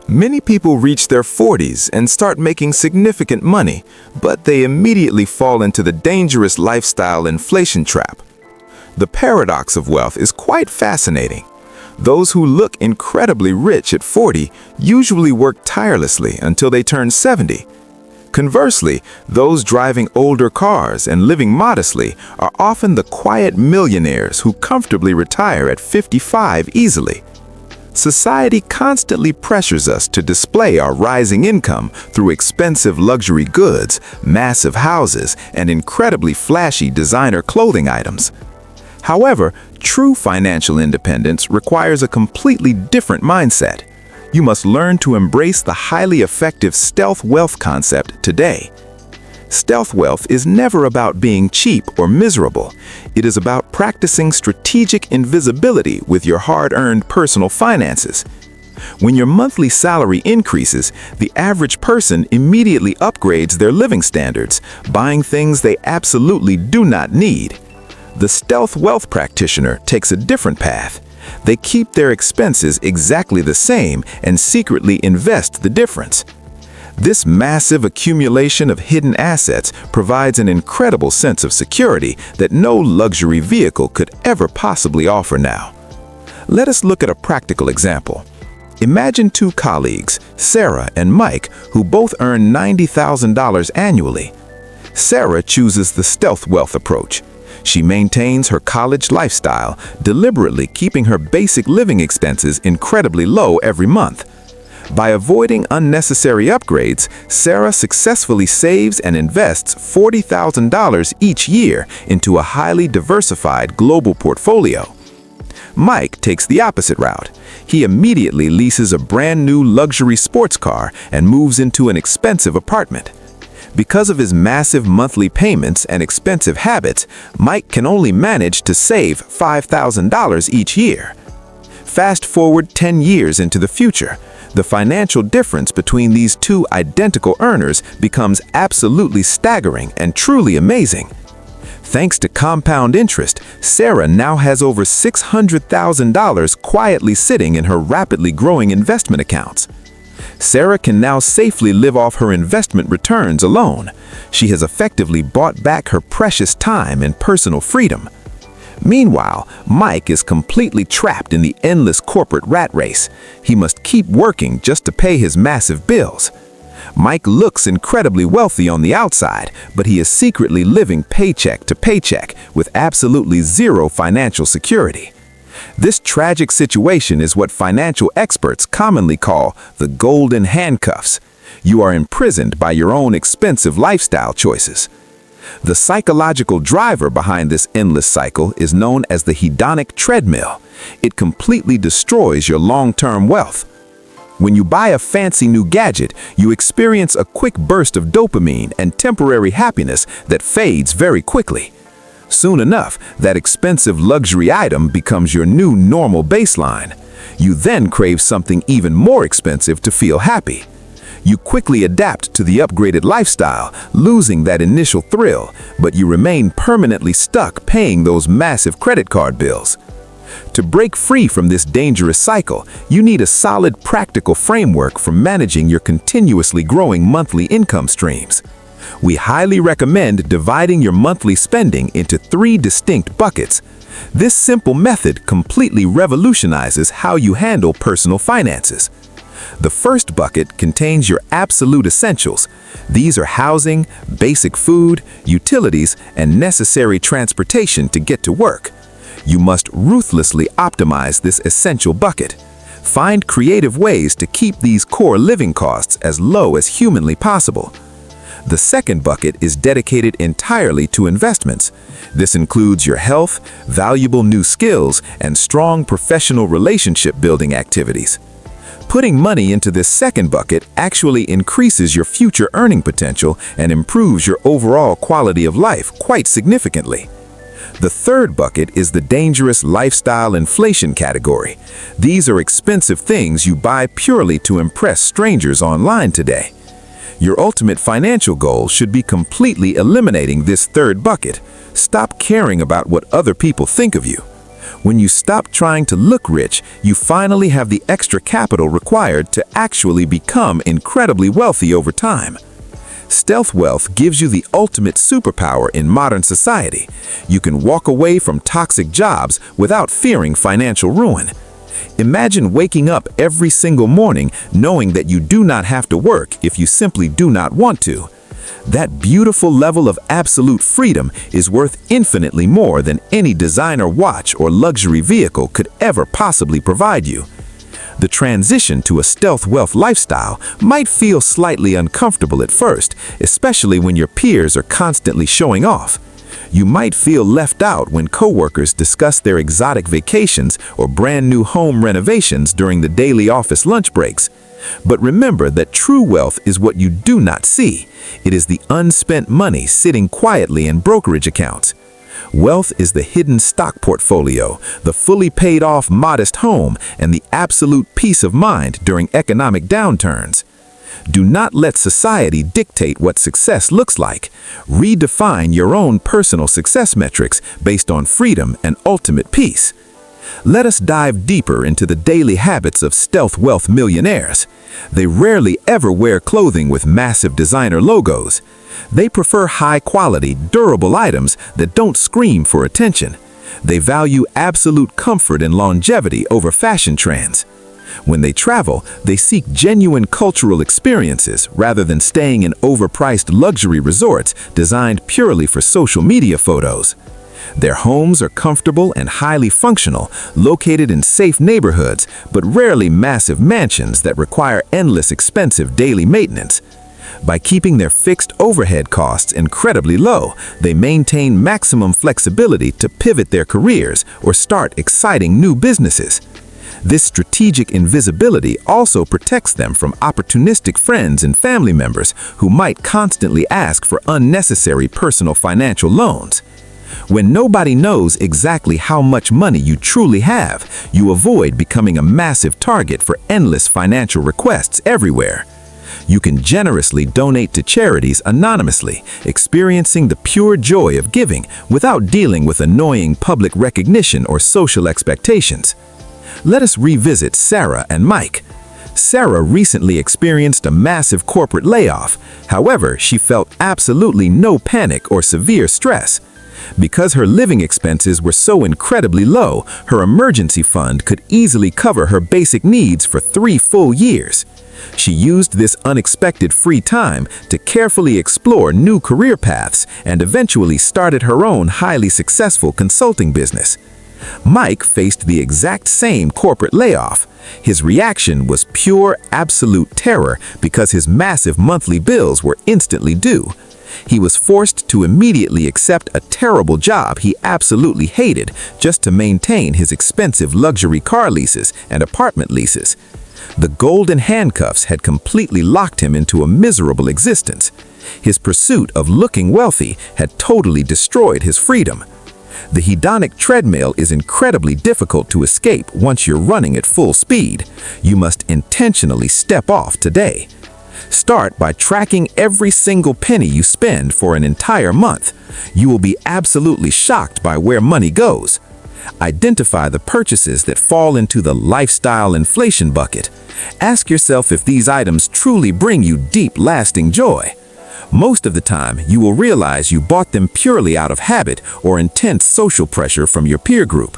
Many people reach their 40s and start making significant money, but they immediately fall into the dangerous lifestyle inflation trap. The paradox of wealth is quite fascinating. Those who look incredibly rich at 40 usually work tirelessly until they turn 70. Conversely, those driving older cars and living modestly are often the quiet millionaires who comfortably retire at 55 easily. Society constantly pressures us to display our rising income through expensive luxury goods, massive houses, and incredibly flashy designer clothing items. However, true financial independence requires a completely different mindset. You must learn to embrace the highly effective stealth wealth concept today. Stealth wealth is never about being cheap or miserable. It is about practicing strategic invisibility with your hard-earned personal finances. When your monthly salary increases, the average person immediately upgrades their living standards, buying things they absolutely do not need. The stealth wealth practitioner takes a different path. They keep their expenses exactly the same and secretly invest the difference. This massive accumulation of hidden assets provides an incredible sense of security that no luxury vehicle could ever possibly offer now. Let us look at a practical example. Imagine two colleagues, Sarah and Mike, who both earn $90,000 annually. Sarah chooses the stealth wealth approach. She maintains her college lifestyle, deliberately keeping her basic living expenses incredibly low every month. By avoiding unnecessary upgrades, Sarah successfully saves and invests $40,000 each year into a highly diversified global portfolio. Mike takes the opposite route. He immediately leases a brand new luxury sports car and moves into an expensive apartment. Because of his massive monthly payments and expensive habits, Mike can only manage to save $5,000 each year. Fast forward 10 years into the future. The financial difference between these two identical earners becomes absolutely staggering and truly amazing. Thanks to compound interest, Sarah now has over $600,000 quietly sitting in her rapidly growing investment accounts. Sarah can now safely live off her investment returns alone. She has effectively bought back her precious time and personal freedom. Meanwhile, Mike is completely trapped in the endless corporate rat race. He must keep working just to pay his massive bills. Mike looks incredibly wealthy on the outside, but he is secretly living paycheck to paycheck with absolutely zero financial security. This tragic situation is what financial experts commonly call the Golden Handcuffs. You are imprisoned by your own expensive lifestyle choices. The psychological driver behind this endless cycle is known as the hedonic treadmill. It completely destroys your long-term wealth. When you buy a fancy new gadget, you experience a quick burst of dopamine and temporary happiness that fades very quickly. Soon enough, that expensive luxury item becomes your new normal baseline. You then crave something even more expensive to feel happy. You quickly adapt to the upgraded lifestyle, losing that initial thrill, but you remain permanently stuck paying those massive credit card bills. To break free from this dangerous cycle, you need a solid practical framework for managing your continuously growing monthly income streams. We highly recommend dividing your monthly spending into 3 distinct buckets. This simple method completely revolutionizes how you handle personal finances. The first bucket contains your absolute essentials. These are housing, basic food, utilities, and necessary transportation to get to work. You must ruthlessly optimize this essential bucket. Find creative ways to keep these core living costs as low as humanly possible. The second bucket is dedicated entirely to investments. This includes your health, valuable new skills, and strong professional relationship building activities. Putting money into this second bucket actually increases your future earning potential and improves your overall quality of life quite significantly. The third bucket is the dangerous lifestyle inflation category. These are expensive things you buy purely to impress strangers online today. Your ultimate financial goal should be completely eliminating this third bucket. Stop caring about what other people think of you. When you stop trying to look rich, you finally have the extra capital required to actually become incredibly wealthy over time. Stealth wealth gives you the ultimate superpower in modern society. You can walk away from toxic jobs without fearing financial ruin. Imagine waking up every single morning knowing that you do not have to work if you simply do not want to. That beautiful level of absolute freedom is worth infinitely more than any designer watch or luxury vehicle could ever possibly provide you. The transition to a stealth wealth lifestyle might feel slightly uncomfortable at first, especially when your peers are constantly showing off. You might feel left out when coworkers discuss their exotic vacations or brand new home renovations during the daily office lunch breaks. But remember that true wealth is what you do not see. It is the unspent money sitting quietly in brokerage accounts. Wealth is the hidden stock portfolio, the fully paid off modest home, and the absolute peace of mind during economic downturns. Do not let society dictate what success looks like. Redefine your own personal success metrics based on freedom and ultimate peace. Let us dive deeper into the daily habits of stealth wealth millionaires. They rarely ever wear clothing with massive designer logos. They prefer high-quality, durable items that don't scream for attention. They value absolute comfort and longevity over fashion trends. When they travel, they seek genuine cultural experiences rather than staying in overpriced luxury resorts designed purely for social media photos. Their homes are comfortable and highly functional, located in safe neighborhoods, but rarely massive mansions that require endless expensive daily maintenance. By keeping their fixed overhead costs incredibly low, they maintain maximum flexibility to pivot their careers or start exciting new businesses. This strategic invisibility also protects them from opportunistic friends and family members who might constantly ask for unnecessary personal financial loans. When nobody knows exactly how much money you truly have, you avoid becoming a massive target for endless financial requests everywhere. You can generously donate to charities anonymously, experiencing the pure joy of giving without dealing with annoying public recognition or social expectations. Let us revisit Sarah and Mike. Sarah recently experienced a massive corporate layoff. However, she felt absolutely no panic or severe stress. Because her living expenses were so incredibly low, her emergency fund could easily cover her basic needs for 3 full years. She used this unexpected free time to carefully explore new career paths and eventually started her own highly successful consulting business. Mike faced the exact same corporate layoff. His reaction was pure, absolute terror because his massive monthly bills were instantly due. He was forced to immediately accept a terrible job he absolutely hated just to maintain his expensive luxury car leases and apartment leases. The Golden Handcuffs had completely locked him into a miserable existence. His pursuit of looking wealthy had totally destroyed his freedom. The hedonic treadmill is incredibly difficult to escape once you're running at full speed. You must intentionally step off today. Start by tracking every single penny you spend for an entire month. You will be absolutely shocked by where money goes. Identify the purchases that fall into the lifestyle inflation bucket. Ask yourself if these items truly bring you deep, lasting joy. Most of the time, you will realize you bought them purely out of habit or intense social pressure from your peer group.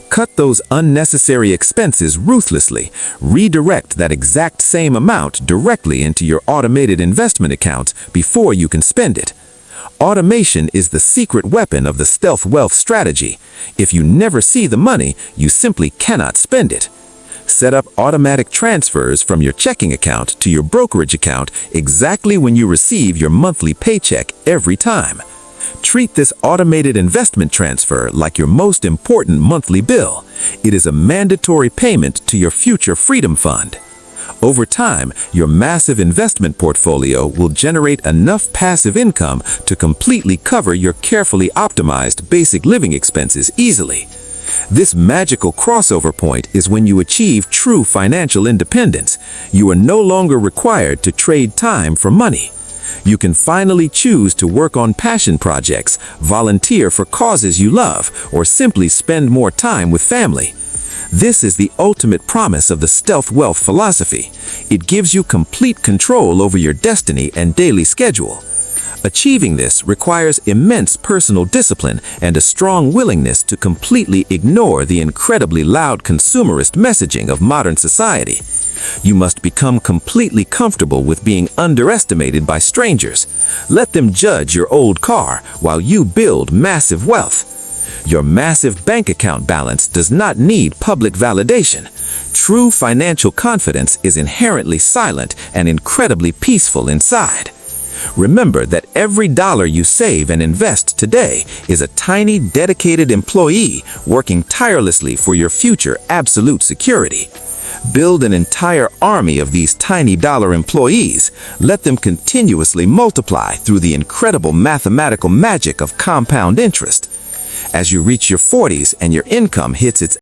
Cut those unnecessary expenses ruthlessly. Redirect that exact same amount directly into your automated investment account before you can spend it. Automation is the secret weapon of the stealth wealth strategy. If you never see the money, you simply cannot spend it. Set up automatic transfers from your checking account to your brokerage account exactly when you receive your monthly paycheck every time. Treat this automated investment transfer like your most important monthly bill. It is a mandatory payment to your future freedom fund. Over time, your massive investment portfolio will generate enough passive income to completely cover your carefully optimized basic living expenses easily. This magical crossover point is when you achieve true financial independence. You are no longer required to trade time for money. You can finally choose to work on passion projects, volunteer for causes you love, or simply spend more time with family. This is the ultimate promise of the stealth wealth philosophy. It gives you complete control over your destiny and daily schedule. Achieving this requires immense personal discipline and a strong willingness to completely ignore the incredibly loud consumerist messaging of modern society. You must become completely comfortable with being underestimated by strangers. Let them judge your old car while you build massive wealth. Your massive bank account balance does not need public validation. True financial confidence is inherently silent and incredibly peaceful inside. Remember that every dollar you save and invest today is a tiny, dedicated employee working tirelessly for your future absolute security. Build an entire army of these tiny dollar employees. Let them continuously multiply through the incredible mathematical magic of compound interest. As you reach your 40s and your income hits its